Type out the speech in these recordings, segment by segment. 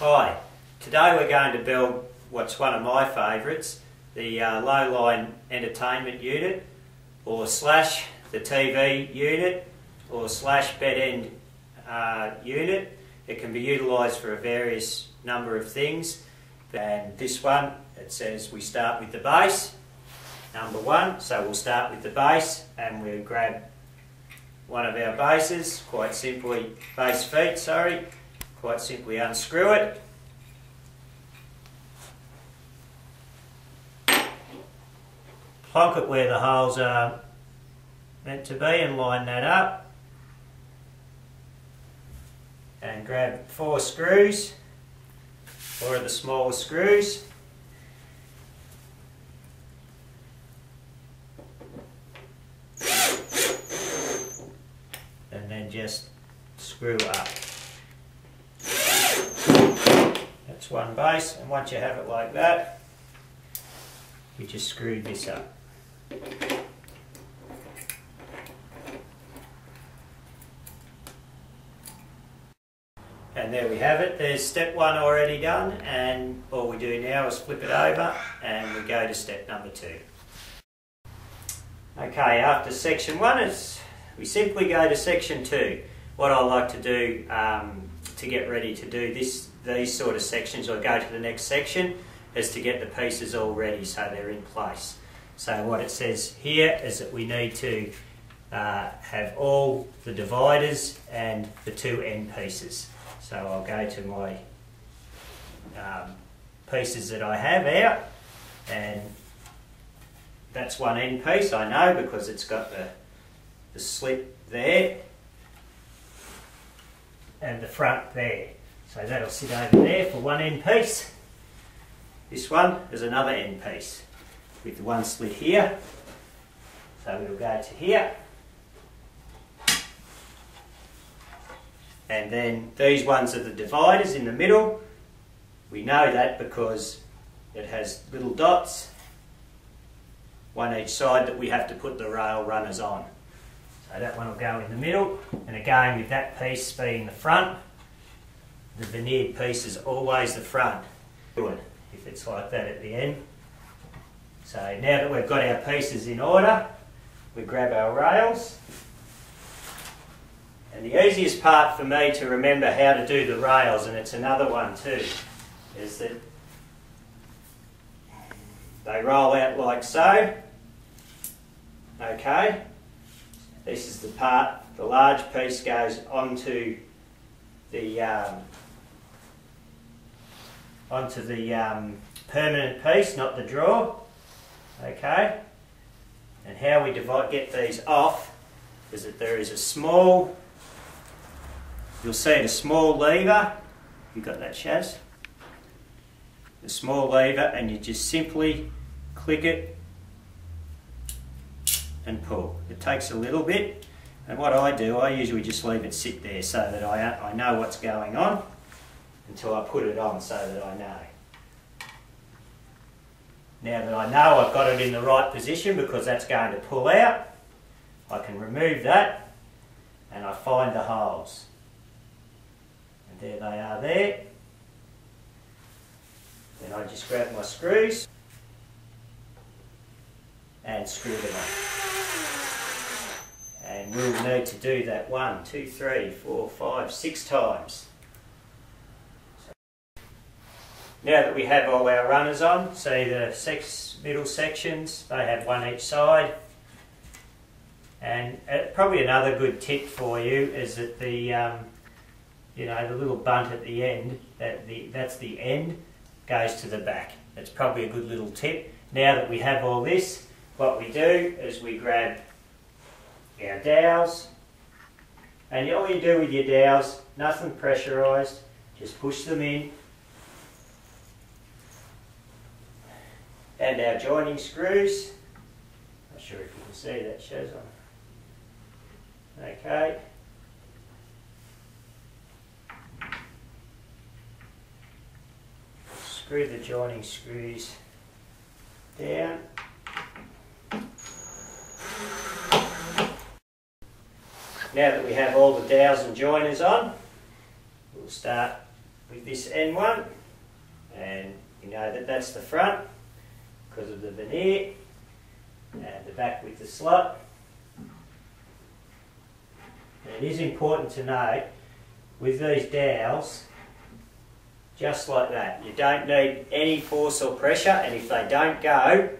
Hi, today we're going to build what's one of my favourites, the low-line entertainment unit, or slash the TV unit, or slash bed end unit. It can be utilised for a various number of things, and this one, it says we start with the base, number one, so we'll start with the base and we'll grab one of our bases, quite simply unscrew it. Plonk it where the holes are meant to be and line that up. And grab 4 screws, 4 of the smaller screws. And then just screw up. That's one base, and once you have it like that, we just screw this up. And there we have it. There's step 1 already done, and all we do now is flip it over and we go to step number 2. Okay, after section 1 we simply go to section 2. What I like to do to get ready to do these sort of sections, or go to the next section, is to get the pieces all ready so they're in place. So what it says here is that we need to have all the dividers and the 2 end pieces. So I'll go to my pieces that I have out, and that's one end piece, I know, because it's got the slit there and the front there. So that'll sit over there for one end piece. This one is another end piece with the one slit here. So we'll go to here. And then these ones are the dividers in the middle. We know that because it has little dots, one each side, that we have to put the rail runners on. So that one will go in the middle, and again with that piece being the front, the veneered piece is always the front, if it's like that at the end. So now that we've got our pieces in order, we grab our rails. And the easiest part for me to remember how to do the rails, and it's another one too, is that they roll out like so. Okay, this is the part, the large piece goes onto the permanent piece, not the drawer. Okay, and how we get these off is that there is a small, you'll see a small lever. You got that, Shaz? The small lever, and you just simply click it and pull. It takes a little bit, and what I do, I usually just leave it sit there so that I know what's going on until I put it on, so that I know. Now that I know I've got it in the right position, because that's going to pull out, I can remove that and I find the holes. And there they are there. Then I just grab my screws and screw them on. And we'll need to do that 1, 2, 3, 4, 5, 6 times. Now that we have all our runners on, see the middle sections, they have one each side. And probably another good tip for you is that the little bunt at the end, that's the end, goes to the back. That's probably a good little tip. Now that we have all this, what we do is we grab our dowels, and all you do with your dowels, nothing pressurised, just push them in. And our joining screws, not sure if you can see that, shows on. Okay. Screw the joining screws down. Now that we have all the dowels and joiners on, we'll start with this end one, and you know that that's the front because of the veneer, and the back with the slot. And it is important to note with these dowels, just like that, you don't need any force or pressure, and if they don't go,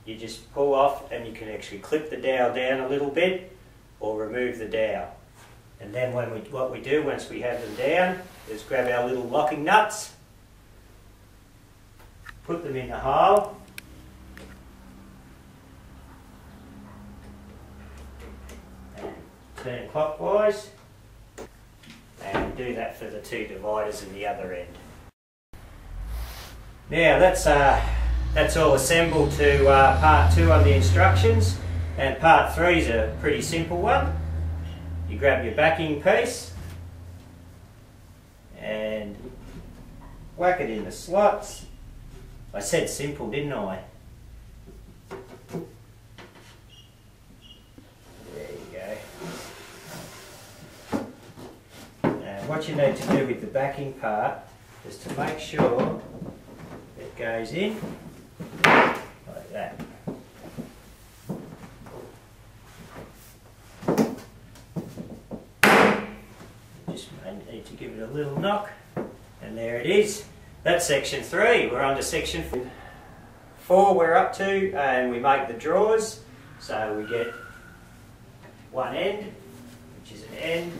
you just pull off and you can actually clip the dowel down a little bit or remove the dowel. And then what we do once we have them down is grab our little locking nuts, put them in the hole, and turn clockwise, and do that for the two dividers in the other end. Now that's all assembled to part 2 on the instructions, and part 3 is a pretty simple one. You grab your backing piece and whack it in the slots. I said simple, didn't I? There you go. And what you need to do with the backing part is to make sure it goes in like that. Just need to give it a little knock, and there it is. That's section 3. We're on to section 4 we're up to, and we make the drawers. So we get one end, which is an end,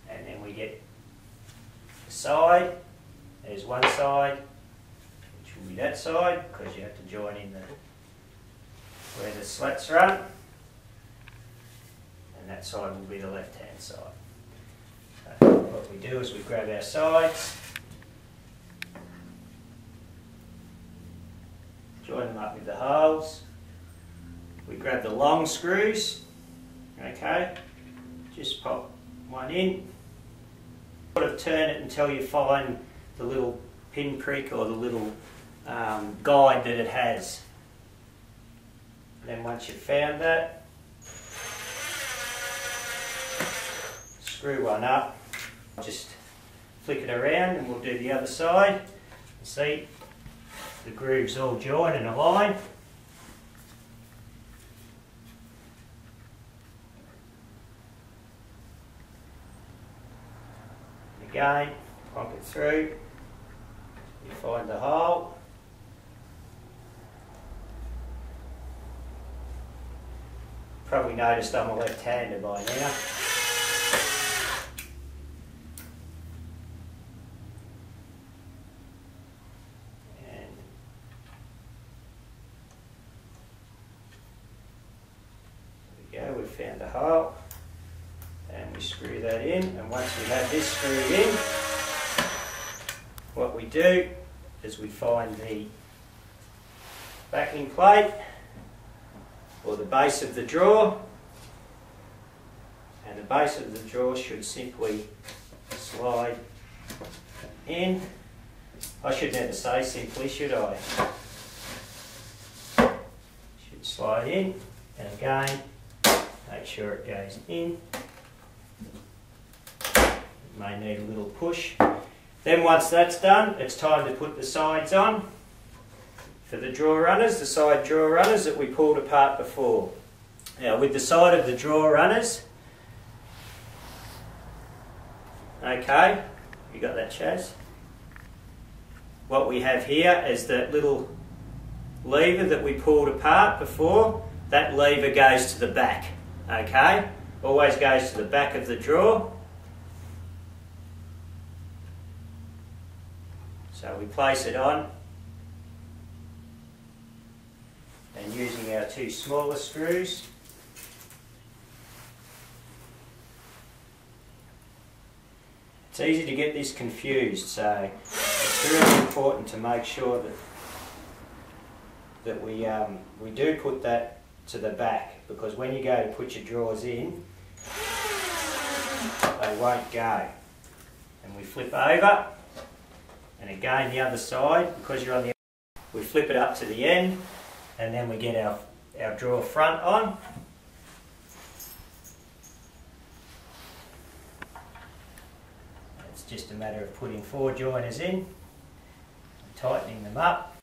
and then we get the side. There's one side, which will be that side, because you have to join in where the slats run, and that side will be the left-hand side. So what we do is we grab our sides, join them up with the holes. We grab the long screws, okay, just pop one in, sort of turn it until you find the little pin prick or the little guide that it has. And then once you've found that, screw one up, just flick it around, and we'll do the other side. See, the grooves all join and align. Again, plonk it through, you find the hole, probably noticed I'm a left-hander by now. And there we go, we've found a hole. And we screw that in, and once we have this screwed in, what we do is we find the backing plate or the base of the drawer, and the base of the drawer should simply slide in. I should never say simply, should I? Should slide in, and again, make sure it goes in. May need a little push. Then once that's done, it's time to put the sides on for the drawer runners, the side drawer runners that we pulled apart before. Now with the side of the drawer runners, okay, you got that, Chaz? What we have here is that little lever that we pulled apart before. That lever goes to the back, okay? Always goes to the back of the drawer. So we place it on, and using our 2 smaller screws, it's easy to get this confused, so it's really important to make sure that we do put that to the back, because when you go to put your drawers in, they won't go. And we flip over. And again, the other side, because you're on the, we flip it up to the end, and then we get our drawer front on. It's just a matter of putting 4 joiners in and tightening them up.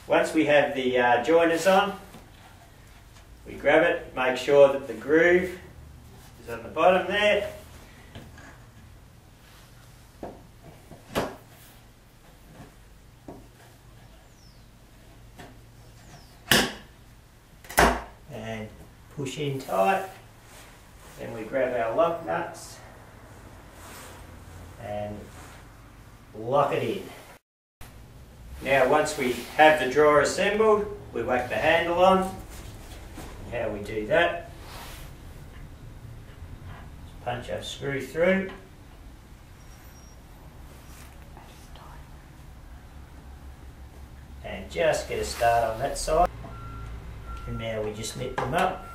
Once we have the joiners on, we grab it, make sure that the groove is on the bottom there. And push in tight. Then we grab our lock nuts and lock it in. Now once we have the drawer assembled, we whack the handle on. How we do that, just punch our screw through. And just get a start on that side. And now we just knit them up.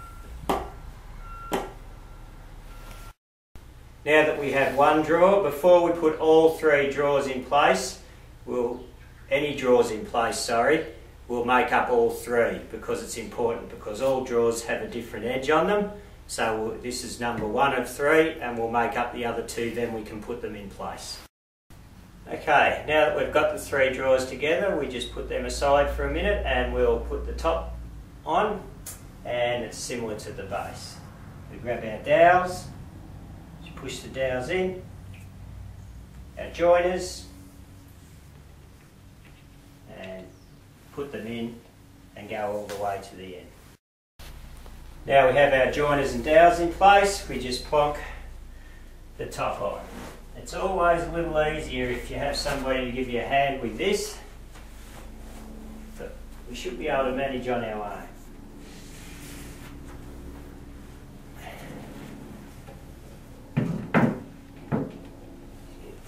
Now that we have one drawer, before we put all 3 drawers in place, we'll make up all 3 because it's important, because all drawers have a different edge on them. So this is number 1 of 3 and we'll make up the other 2, then we can put them in place. Okay, now that we've got the 3 drawers together, we just put them aside for a minute and we'll put the top on, and it's similar to the base. We grab our dowels, just push the dowels in, our joiners, and put them in and go all the way to the end. Now we have our joiners and dowels in place, we just plonk the top on. It's always a little easier if you have somebody to give you a hand with this, but we should be able to manage on our own.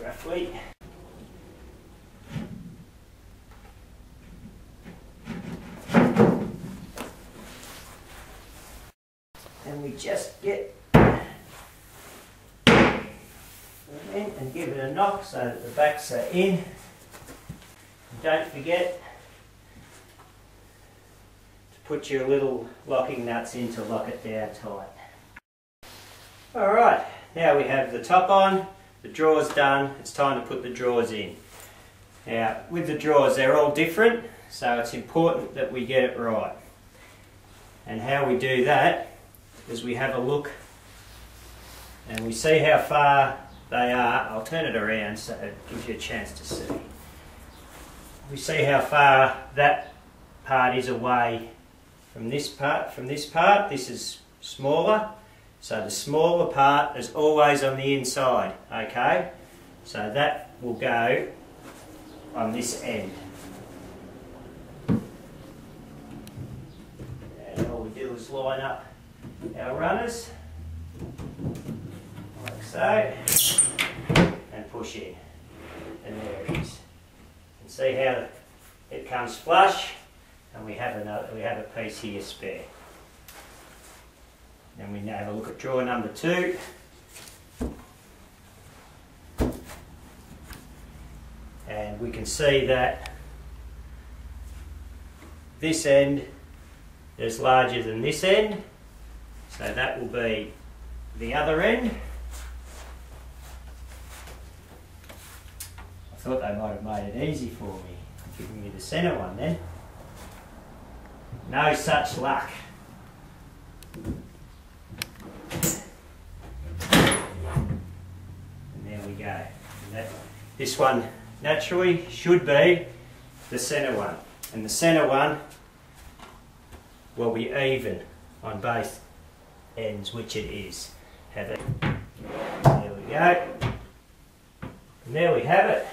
Roughly. And we just get them in and give it a knock so that the backs are in. And don't forget to put your little locking nuts in to lock it down tight. Alright, now we have the top on, the drawers done, it's time to put the drawers in. Now with the drawers, they're all different, so it's important that we get it right. And how we do that is we have a look and we see how far they are. I'll turn it around so it gives you a chance to see. We see how far that part is away from this part. This is smaller, so the smaller part is always on the inside, okay? So that will go on this end. And all we do is line up our runners, like so, and push in, and there it is. And see how it comes flush, and we have a piece here spare. Then we now have a look at drawer number 2. And we can see that this end is larger than this end, so that will be the other end. I thought they might have made it easy for me, giving me the centre one then. No such luck. And there we go. And this one naturally should be the centre one, and the centre one will be even on both ends, which it is. Have it. There we go. And there we have it.